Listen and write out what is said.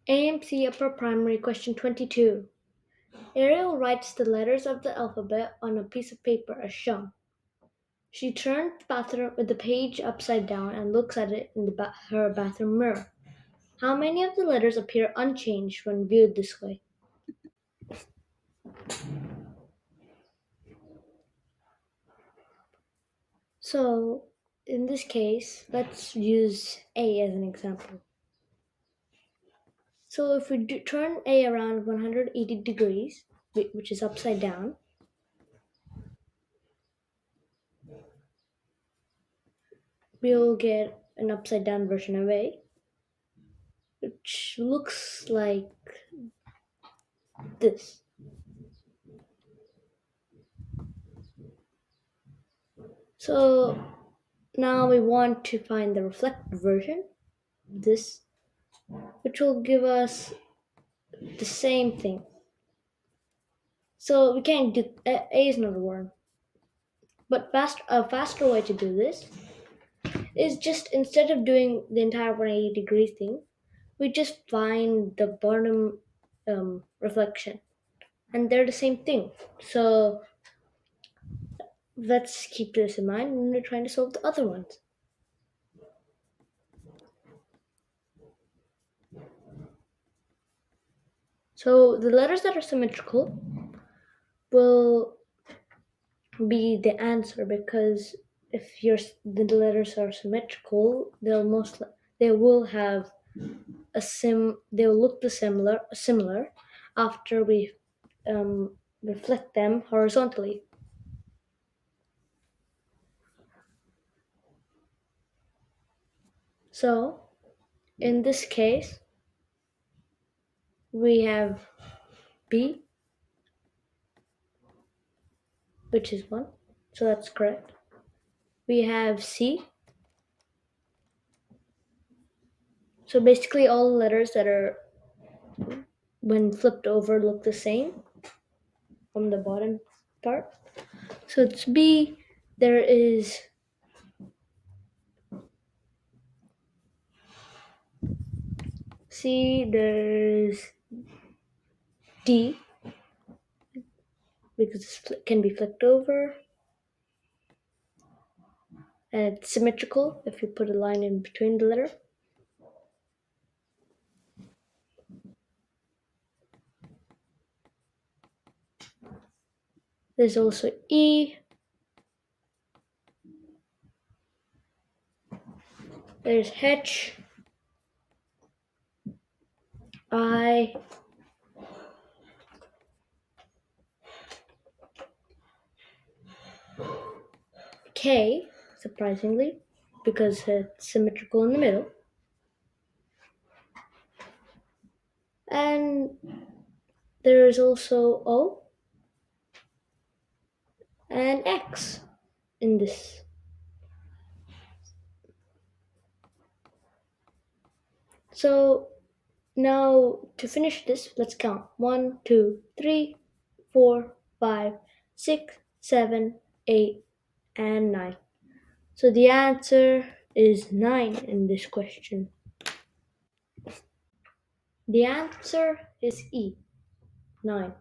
AMC Upper Primary Question 22. Ariel writes the letters of the alphabet on a piece of paper as shown. She turns the page upside down and looks at it in her bathroom mirror. How many of the letters appear unchanged when viewed this way? So, in this case, let's use A as an example. So, if we turn A around 180 degrees, which is upside down, we'll get an upside down version of A, which looks like this. So now we want to find the reflected version, this, which will give us the same thing. So we can't do A is not a worm. But a faster way to do this is just instead of doing the entire 180-degree thing, we just find the bottom reflection, and they're the same thing. So let's keep this in mind when we're trying to solve the other ones. So the letters that are symmetrical will be the answer because if the letters are symmetrical, they will have they will look similar after we reflect them horizontally. So in this case, we have B, which is 1, so that's correct. We have C. So basically all the letters that are when flipped over look the same from the bottom part. So it's B. There is C, there's D because it can be flipped over, and it's symmetrical if you put a line in between the letter. There's also E. There's H, I, K, surprisingly, because it's symmetrical in the middle. And there's also O and X in this. So now to finish this, let's count 1, 2, 3, 4, 5, 6, 7, 8, and 9. So the answer is 9 in this question. The answer is E, 9.